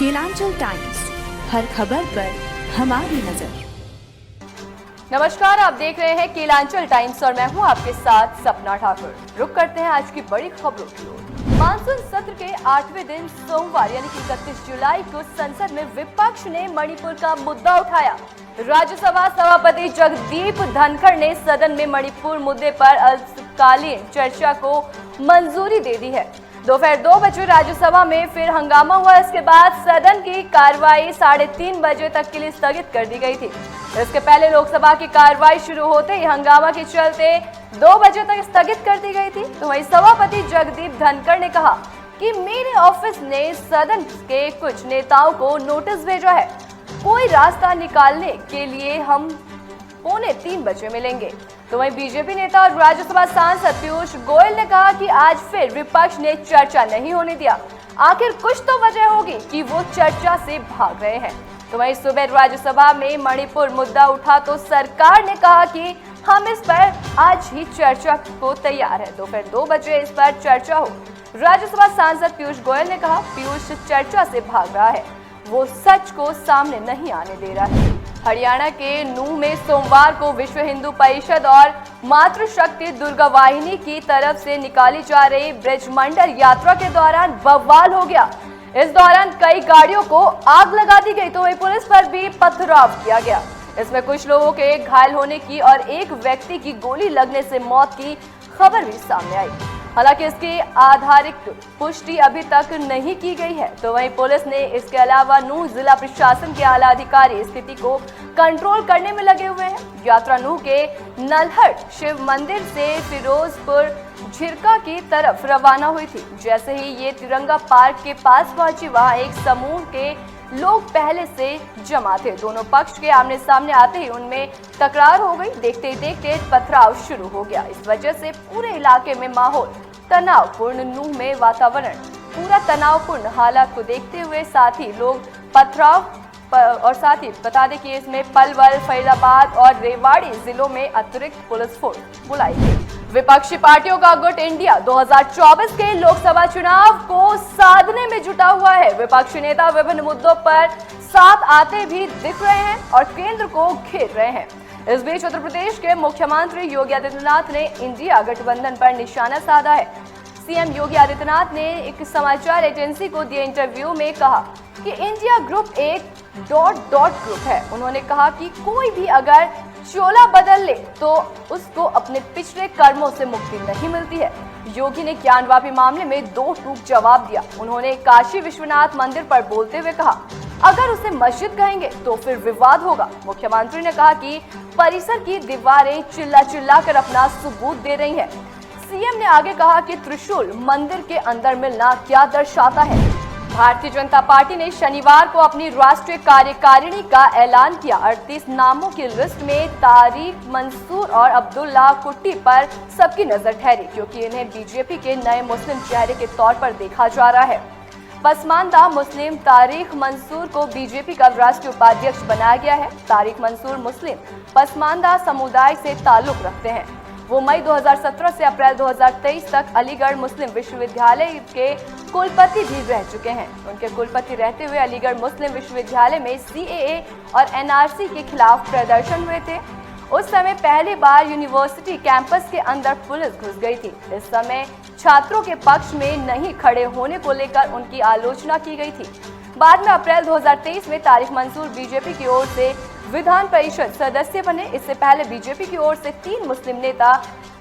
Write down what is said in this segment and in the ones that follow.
Kelanchal times, हर खबर पर हमारी नजर। नमस्कार, आप देख रहे हैं केलांचल टाइम्स और मैं हूं आपके साथ सपना ठाकुर। रुक करते हैं आज की बड़ी खबरों की ओर। मानसून सत्र के 8वें दिन सोमवार यानी कि 31 जुलाई को संसद में विपक्ष ने मणिपुर का मुद्दा उठाया। राज्यसभा सभापति जगदीप धनखड़ ने सदन में मणिपुर मुद्दे पर अल्पकालीन चर्चा को मंजूरी दे दी है। दोपहर 2 बजे राज्यसभा में फिर हंगामा हुआ। इसके बाद सदन की कार्रवाई 3:30 बजे तक के लिए स्थगित कर दी गई थी। इसके पहले लोकसभा की कार्रवाई शुरू होते ही हंगामा के चलते 2 बजे तक स्थगित कर दी गई थी। तो वहीं सभापति जगदीप धनखड़ ने कहा कि मेरे ऑफिस ने सदन के कुछ नेताओं को नोटिस भेजा है, कोई रास्ता निकालने के लिए हम 2:45 बजे मिलेंगे। तो वहीं बीजेपी नेता और राज्यसभा सांसद पीयूष गोयल ने कहा कि आज फिर विपक्ष ने चर्चा नहीं होने दिया। आखिर कुछ तो वजह होगी कि वो चर्चा से भाग रहे हैं। तो वहीं सुबह राज्यसभा में मणिपुर मुद्दा उठा तो सरकार ने कहा कि हम इस पर आज ही चर्चा को तैयार है। दोपहर 2 बजे इस पर चर्चा हो। राज्यसभा सांसद पीयूष गोयल ने कहा, पीयूष चर्चा से भाग रहा है, वो सच को सामने नहीं आने दे रहा है। हरियाणा के नूंह में सोमवार को विश्व हिंदू परिषद और मातृशक्ति दुर्गा वाहिनी की तरफ से निकाली जा रही ब्रजमंडल यात्रा के दौरान बवाल हो गया। इस दौरान कई गाड़ियों को आग लगा दी गई, तो वहीं पुलिस पर भी पथराव किया गया। इसमें कुछ लोगों के घायल होने की और एक व्यक्ति की गोली लगने से मौत की खबर भी सामने आई। हालांकि इसकी आधिकारिक पुष्टि अभी तक नहीं की गई है। तो वहीं पुलिस ने इसके अलावा नूंह जिला प्रशासन के आला अधिकारी स्थिति को कंट्रोल करने में लगे हुए हैं। यात्रा नूंह के नलहट शिव मंदिर से फिरोजपुर झिरका की तरफ रवाना हुई थी। जैसे ही ये तिरंगा पार्क के पास पहुंची, वहां एक समूह के लोग पहले से जमा थे। दोनों पक्ष के आमने सामने आते ही उनमें तकरार हो गई। देखते ही देखते पथराव शुरू हो गया। इस वजह से पूरे इलाके में माहौल तनावपूर्ण, नूंह में वातावरण पूरा तनावपूर्ण हालात को देखते हुए साथ ही लोग पथराव और साथ ही बता दें कि इसमें पलवल, फरीदाबाद और रेवाड़ी जिलों में अतिरिक्त पुलिस फोर्स बुलाई गई। विपक्षी पार्टियों का गुट इंडिया 2024 के लोकसभा चुनाव को साधने में जुटा हुआ है। विपक्षी नेता विभिन्न मुद्दों पर साथ आते भी दिख रहे हैं और केंद्र को घेर रहे हैं। इस बीच उत्तर प्रदेश के मुख्यमंत्री योगी आदित्यनाथ ने इंडिया गठबंधन पर निशाना साधा है। सीएम योगी आदित्यनाथ ने एक समाचार एजेंसी को दिए इंटरव्यू में कहा कि इंडिया ग्रुप एक ... ग्रुप है। उन्होंने कहा कि कोई भी अगर चोला बदल ले तो उसको अपने पिछले कर्मों से मुक्ति नहीं मिलती है। योगी ने ज्ञानवापी मामले में 2 टूक जवाब दिया। उन्होंने काशी विश्वनाथ मंदिर पर बोलते हुए कहा, अगर उसे मस्जिद कहेंगे तो फिर विवाद होगा। मुख्यमंत्री ने कहा कि परिसर की दीवारें चिल्ला चिल्ला कर अपना सबूत दे रही हैं। सीएम ने आगे कहा कि त्रिशूल मंदिर के अंदर मिलना क्या दर्शाता है। भारतीय जनता पार्टी ने शनिवार को अपनी राष्ट्रीय कार्यकारिणी का ऐलान किया। 38 नामों की लिस्ट में तारिक मंसूर और अब्दुल्ला कुट्टी पर सबकी नजर ठहरी, क्योंकि इन्हें बीजेपी के नए मुस्लिम चेहरे के तौर पर देखा जा रहा है। पसमानदा मुस्लिम तारिक मंसूर को बीजेपी का राष्ट्रीय उपाध्यक्ष बनाया गया है। तारिक मंसूर मुस्लिम पसमानदा समुदाय से ताल्लुक रखते हैं। वो मई 2017 से अप्रैल 2023 तक अलीगढ़ मुस्लिम विश्वविद्यालय के कुलपति भी रह चुके हैं। उनके कुलपति रहते हुए अलीगढ़ मुस्लिम विश्वविद्यालय में CAA और NRC के खिलाफ प्रदर्शन हुए थे। उस समय पहली बार यूनिवर्सिटी कैंपस के अंदर पुलिस घुस गई थी। इस समय छात्रों के पक्ष में नहीं खड़े होने को लेकर उनकी आलोचना की गई थी। बाद में अप्रैल 2023 में तारिक मंसूर बीजेपी की ओर से विधान परिषद सदस्य बने। इससे पहले बीजेपी की ओर से 3 मुस्लिम नेता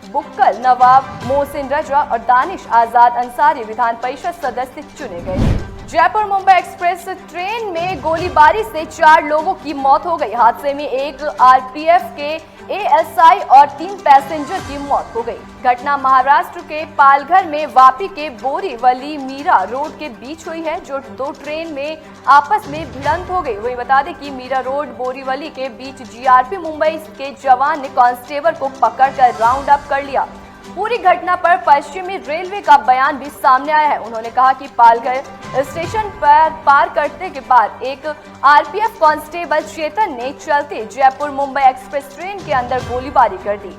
बुक्कल नवाब, मोहसिन रजा और दानिश आजाद अंसारी विधान परिषद सदस्य चुने गए। जयपुर मुंबई एक्सप्रेस ट्रेन में गोलीबारी से 4 लोगों की मौत हो गई। हादसे में एक RPF के ASI और 3 पैसेंजर की मौत हो गई। घटना महाराष्ट्र के पालघर में वापी के बोरीवली मीरा रोड के बीच हुई है, जो 2 ट्रेन में आपस में भिड़ंत हो गई। वही बता दें कि मीरा रोड बोरीवली के बीच GRP मुंबई के जवान ने कांस्टेबल को पकड़कर राउंड अप कर लिया। पूरी घटना पर पश्चिमी रेलवे का बयान भी सामने आया है। उन्होंने कहा कि पालघर स्टेशन पर पार करने के बाद एक RPF कांस्टेबल चेतन ने चलते जयपुर मुंबई एक्सप्रेस ट्रेन के अंदर गोलीबारी कर दी।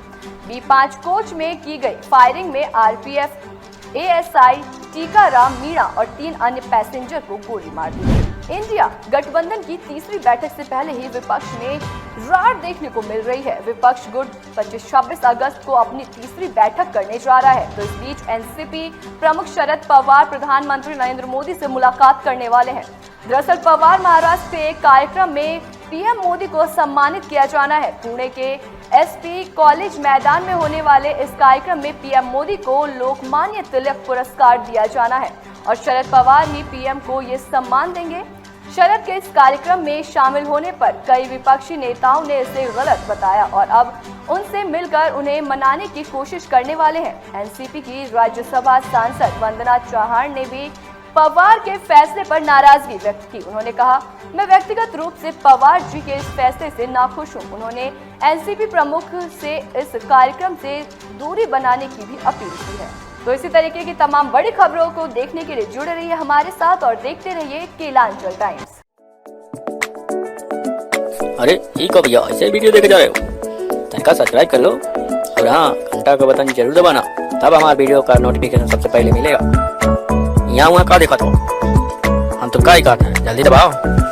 B5 कोच में की गई फायरिंग में RPF एएसआई टीकाराम मीणा और 3 अन्य पैसेंजर को गोली मार दी। इंडिया गठबंधन की तीसरी बैठक से पहले ही विपक्ष में रार देखने को मिल रही है। विपक्ष गुट 25-26 अगस्त को अपनी तीसरी बैठक करने जा रहा है। तो इस बीच एनसीपी प्रमुख शरद पवार प्रधानमंत्री नरेंद्र मोदी से मुलाकात करने वाले हैं। दरअसल पवार महाराष्ट्र के एक कार्यक्रम में पीएम मोदी को सम्मानित किया जाना है। पुणे के एसपी कॉलेज मैदान में होने वाले इस कार्यक्रम में पीएम मोदी को लोकमान्य तिलक पुरस्कार दिया जाना है और शरद पवार ही पीएम को ये सम्मान देंगे। शरद के इस कार्यक्रम में शामिल होने पर कई विपक्षी नेताओं ने इसे गलत बताया और अब उनसे मिलकर उन्हें मनाने की कोशिश करने वाले हैं। एनसीपी की राज्यसभा सांसद वंदना चौहान ने भी पवार के फैसले पर नाराजगी व्यक्त की। उन्होंने कहा, मैं व्यक्तिगत रूप से पवार जी के इस फैसले से नाखुश हूं। उन्होंने एनसीपी प्रमुख से इस कार्यक्रम से दूरी बनाने की भी अपील की है। तो इसी तरीके की तमाम बड़ी खबरों को देखने के लिए जुड़े रहिए हमारे साथ और देखते रहिए केलांचल टाइम्स। अरे ये कब भैया ऐसे वीडियो देखे जा रहे हो? तनिका सब्सक्राइब कर लो और हाँ घंटा का बटन जरूर दबाना, तब हमारे वीडियो का नोटिफिकेशन सबसे पहले मिलेगा। यहाँ वहाँ का देखा तो हम तुम का ही काटना है, जल्दी दबाओ।